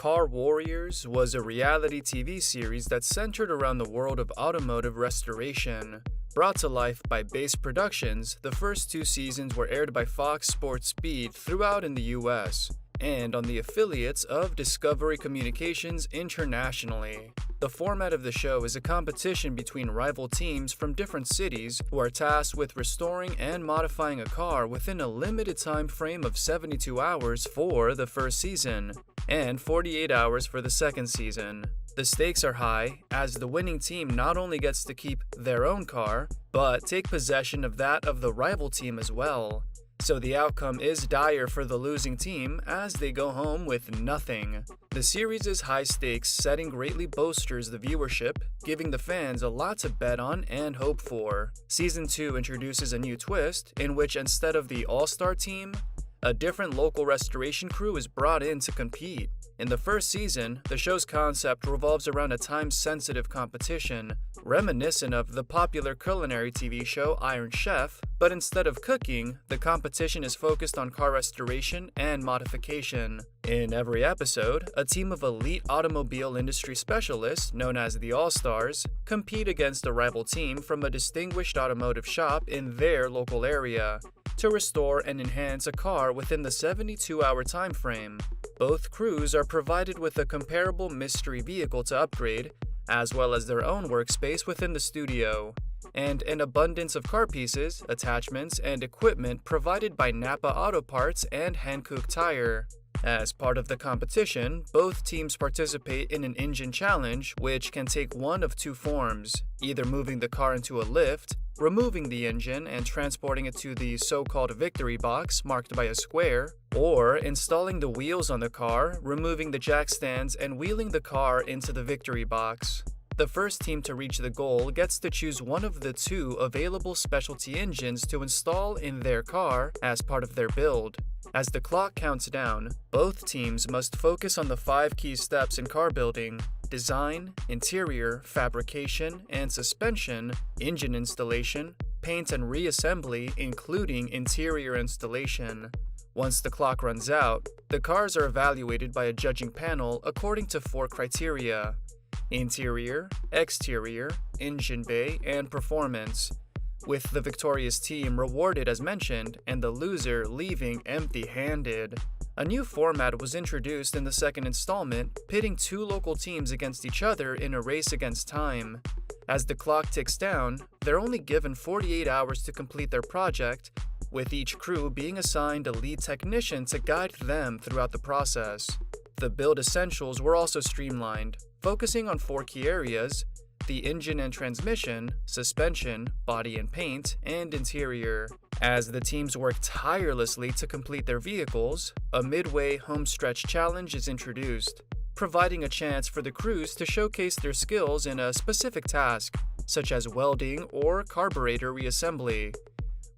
Car Warriors was a reality TV series that centered around the world of automotive restoration. Brought to life by Base Productions, the first two seasons were aired by Fox Sports Speed throughout in the US, and on the affiliates of Discovery Communications internationally. The format of the show is a competition between rival teams from different cities who are tasked with restoring and modifying a car within a limited time frame of 72 hours for the first season, and 48 hours for the second season. The stakes are high, as the winning team not only gets to keep their own car, but take possession of that of the rival team as well. So the outcome is dire for the losing team as they go home with nothing. The series' high stakes setting greatly bolsters the viewership, giving the fans a lot to bet on and hope for. Season 2 introduces a new twist, in which instead of the all-star team, a different local restoration crew is brought in to compete. In the first season, the show's concept revolves around a time-sensitive competition, reminiscent of the popular culinary TV show Iron Chef, but instead of cooking, the competition is focused on car restoration and modification. In every episode, a team of elite automobile industry specialists, known as the All-Stars, compete against a rival team from a distinguished automotive shop in their local area to restore and enhance a car within the 72-hour time frame. Both crews are provided with a comparable mystery vehicle to upgrade, as well as their own workspace within the studio, and an abundance of car pieces, attachments, and equipment provided by Napa Auto Parts and Hankook Tire. As part of the competition, both teams participate in an engine challenge, which can take one of two forms: either moving the car into a lift, removing the engine and transporting it to the so-called victory box marked by a square, or installing the wheels on the car, removing the jack stands, and wheeling the car into the victory box. The first team to reach the goal gets to choose one of the two available specialty engines to install in their car as part of their build. As the clock counts down, both teams must focus on the 5 key steps in car building: design, interior, fabrication and suspension, engine installation, paint and reassembly, including interior installation. Once the clock runs out, the cars are evaluated by a judging panel according to 4 criteria: interior, exterior, engine bay, and performance, with the victorious team rewarded as mentioned and the loser leaving empty-handed. A new format was introduced in the second installment, pitting 2 local teams against each other in a race against time. As the clock ticks down, they're only given 48 hours to complete their project, with each crew being assigned a lead technician to guide them throughout the process. The build essentials were also streamlined, focusing on 4 key areas: the engine and transmission, suspension, body and paint, and interior. As the teams work tirelessly to complete their vehicles, a midway homestretch challenge is introduced, providing a chance for the crews to showcase their skills in a specific task, such as welding or carburetor reassembly,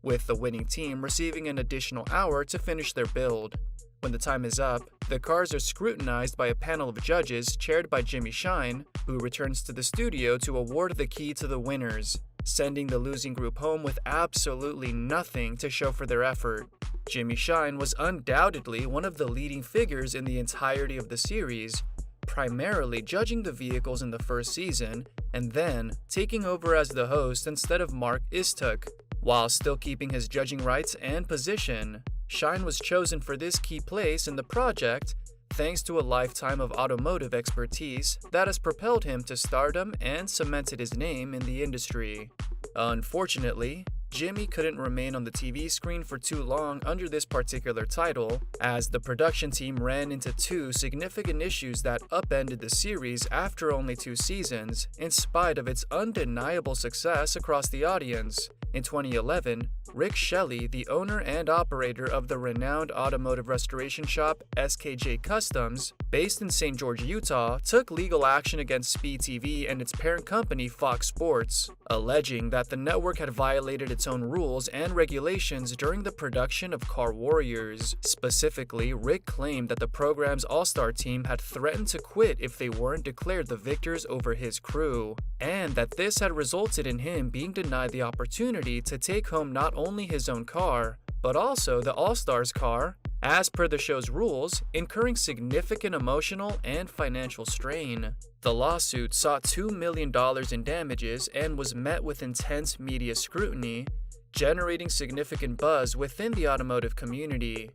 with the winning team receiving an additional hour to finish their build. When the time is up, the cars are scrutinized by a panel of judges chaired by Jimmy Shine, who returns to the studio to award the key to the winners, sending the losing group home with absolutely nothing to show for their effort. Jimmy Shine was undoubtedly one of the leading figures in the entirety of the series, primarily judging the vehicles in the first season, and then taking over as the host instead of Mark Istuk, while still keeping his judging rights and position. Shine was chosen for this key place in the project thanks to a lifetime of automotive expertise that has propelled him to stardom and cemented his name in the industry. Unfortunately, Jimmy couldn't remain on the TV screen for too long under this particular title, as the production team ran into 2 significant issues that upended the series after only 2 seasons, in spite of its undeniable success across the audience. In 2011, Rick Shelley, the owner and operator of the renowned automotive restoration shop SKJ Customs, based in St. George, Utah, took legal action against Speed TV and its parent company Fox Sports, alleging that the network had violated its own rules and regulations during the production of Car Warriors. Specifically, Rick claimed that the program's all-star team had threatened to quit if they weren't declared the victors over his crew, and that this had resulted in him being denied the opportunity to take home not only his own car, but also the All-Stars car, as per the show's rules, incurring significant emotional and financial strain. The lawsuit sought $2 million in damages and was met with intense media scrutiny, generating significant buzz within the automotive community.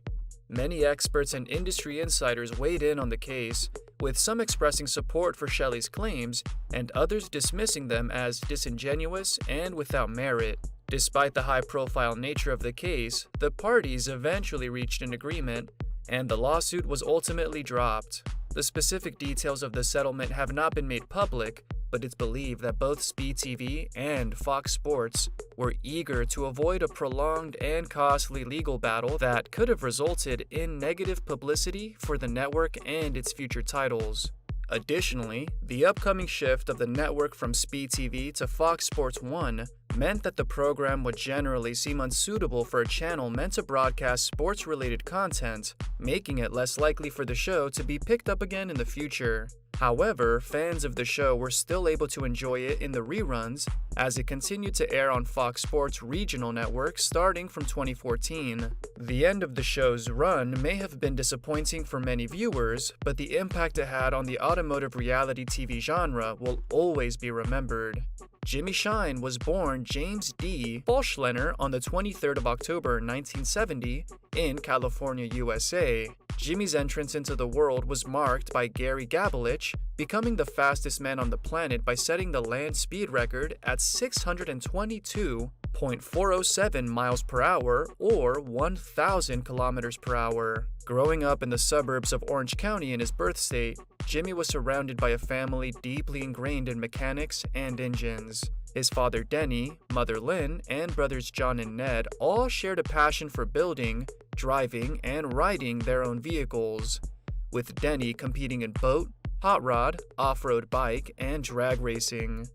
Many experts and industry insiders weighed in on the case, with some expressing support for Shelley's claims and others dismissing them as disingenuous and without merit. Despite the high-profile nature of the case, the parties eventually reached an agreement, and the lawsuit was ultimately dropped. The specific details of the settlement have not been made public, but it's believed that both Speed TV and Fox Sports were eager to avoid a prolonged and costly legal battle that could have resulted in negative publicity for the network and its future titles. Additionally, the upcoming shift of the network from Speed TV to Fox Sports 1 meant that the program would generally seem unsuitable for a channel meant to broadcast sports-related content, making it less likely for the show to be picked up again in the future. However, fans of the show were still able to enjoy it in the reruns as it continued to air on Fox Sports' regional network starting from 2014. The end of the show's run may have been disappointing for many viewers, but the impact it had on the automotive reality TV genre will always be remembered. Jimmy Shine was born James D. Falschlener on the 23rd of October 1970 in California, USA. Jimmy's entrance into the world was marked by Gary Gabelich becoming the fastest man on the planet by setting the land speed record at 622.407 miles per hour or 1,000 kilometers per hour. Growing up in the suburbs of Orange County in his birth state, Jimmy was surrounded by a family deeply ingrained in mechanics and engines. His father Denny, mother Lynn, and brothers John and Ned all shared a passion for building, driving, and riding their own vehicles, with Denny competing in boat, hot rod, off-road bike, and drag racing.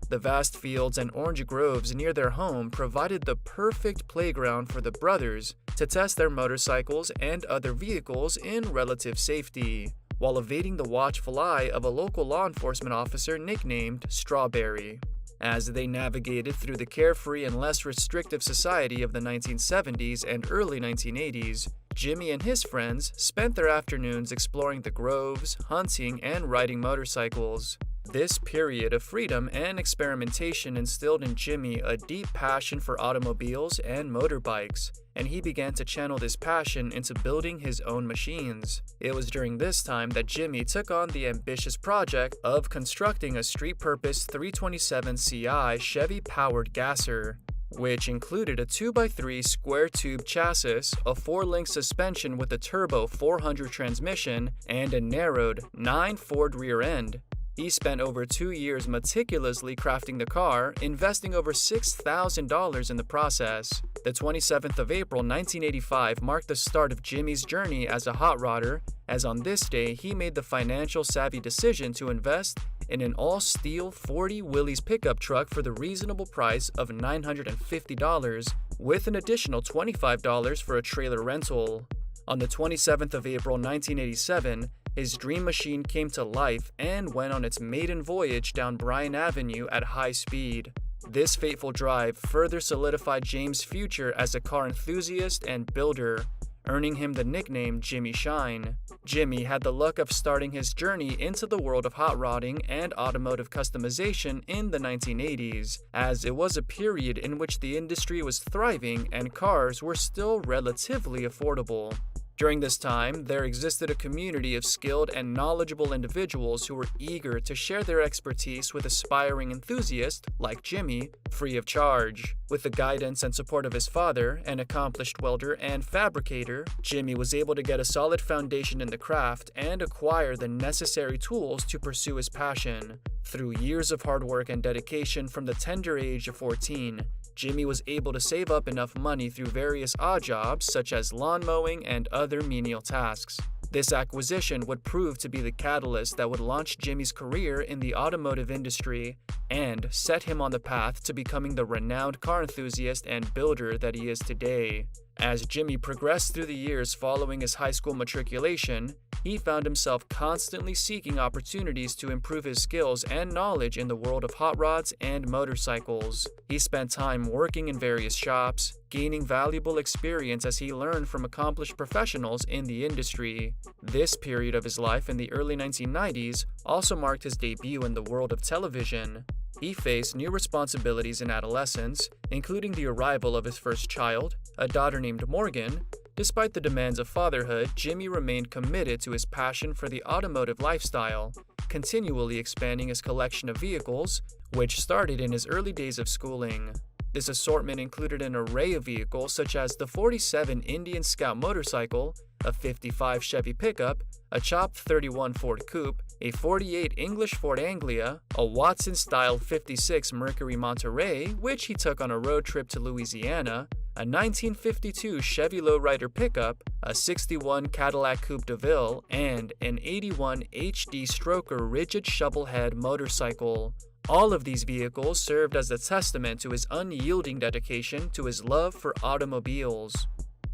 The vast fields and orange groves near their home provided the perfect playground for the brothers to test their motorcycles and other vehicles in relative safety, while evading the watchful eye of a local law enforcement officer nicknamed Strawberry. As they navigated through the carefree and less restrictive society of the 1970s and early 1980s, Jimmy and his friends spent their afternoons exploring the groves, hunting, and riding motorcycles. This period of freedom and experimentation instilled in Jimmy a deep passion for automobiles and motorbikes, and he began to channel this passion into building his own machines. It was during this time that Jimmy took on the ambitious project of constructing a street-purpose 327 CI Chevy-powered gasser, which included a 2x3 square-tube chassis, a 4-link suspension with a turbo 400 transmission, and a narrowed 9-Ford rear end. He spent over 2 years meticulously crafting the car, investing over $6,000 in the process. The 27th of April 1985 marked the start of Jimmy's journey as a hot rodder, as on this day he made the financial savvy decision to invest in an all-steel 40 Willys pickup truck for the reasonable price of $950, with an additional $25 for a trailer rental. On the 27th of April 1987, his dream machine came to life and went on its maiden voyage down Bryan Avenue at high speed. This fateful drive further solidified James' future as a car enthusiast and builder, earning him the nickname Jimmy Shine. Jimmy had the luck of starting his journey into the world of hot rodding and automotive customization in the 1980s, as it was a period in which the industry was thriving and cars were still relatively affordable. During this time, there existed a community of skilled and knowledgeable individuals who were eager to share their expertise with aspiring enthusiasts like Jimmy, free of charge. With the guidance and support of his father, an accomplished welder and fabricator, Jimmy was able to get a solid foundation in the craft and acquire the necessary tools to pursue his passion. Through years of hard work and dedication from the tender age of 14, Jimmy was able to save up enough money through various odd jobs such as lawn mowing and other menial tasks. This acquisition would prove to be the catalyst that would launch Jimmy's career in the automotive industry and set him on the path to becoming the renowned car enthusiast and builder that he is today. As Jimmy progressed through the years following his high school matriculation, he found himself constantly seeking opportunities to improve his skills and knowledge in the world of hot rods and motorcycles. He spent time working in various shops, gaining valuable experience as he learned from accomplished professionals in the industry. This period of his life in the early 1990s also marked his debut in the world of television. He faced new responsibilities in adolescence, including the arrival of his first child, a daughter named Morgan. Despite the demands of fatherhood, Jimmy remained committed to his passion for the automotive lifestyle, continually expanding his collection of vehicles, which started in his early days of schooling. This assortment included an array of vehicles such as the 47 Indian Scout motorcycle, a 55 Chevy pickup, a chopped 31 Ford Coupe, a 48 English Ford Anglia, a Watson-style 56 Mercury Monterey, which he took on a road trip to Louisiana, a 1952 Chevy Lowrider pickup, a 61 Cadillac Coupe de Ville, and an 81 HD Stroker rigid shovelhead motorcycle. All of these vehicles served as a testament to his unyielding dedication to his love for automobiles.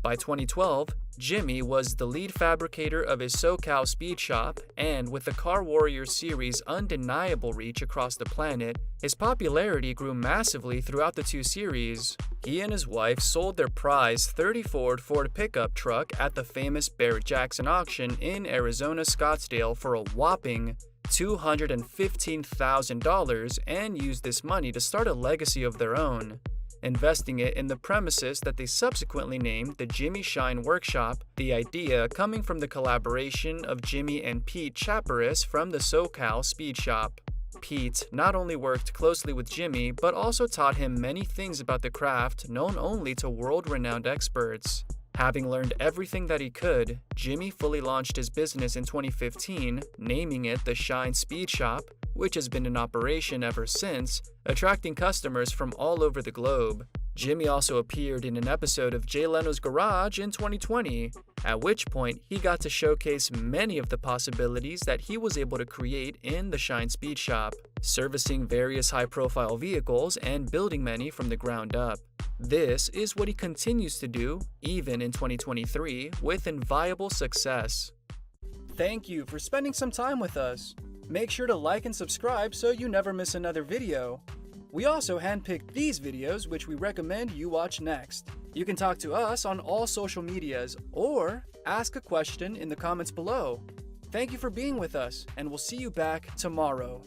By 2012, Jimmy was the lead fabricator of his SoCal Speed Shop, and with the Car Warriors series' undeniable reach across the planet, his popularity grew massively throughout the two series. He and his wife sold their prized 30 Ford pickup truck at the famous Barrett-Jackson auction in Arizona Scottsdale for a whopping $215,000 and used this money to start a legacy of their own, investing it in the premises that they subsequently named the Jimmy Shine Workshop, the idea coming from the collaboration of Jimmy and Pete Chaparis from the SoCal Speed Shop. Pete not only worked closely with Jimmy, but also taught him many things about the craft known only to world-renowned experts. Having learned everything that he could, Jimmy fully launched his business in 2015, naming it the Shine Speed Shop, which has been in operation ever since, attracting customers from all over the globe. Jimmy also appeared in an episode of Jay Leno's Garage in 2020, at which point he got to showcase many of the possibilities that he was able to create in the Shine Speed Shop, servicing various high-profile vehicles and building many from the ground up. This is what he continues to do, even in 2023, with inviolable success. Thank you for spending some time with us. Make sure to like and subscribe so you never miss another video. We also handpicked these videos which we recommend you watch next. You can talk to us on all social medias or ask a question in the comments below. Thank you for being with us, and we'll see you back tomorrow.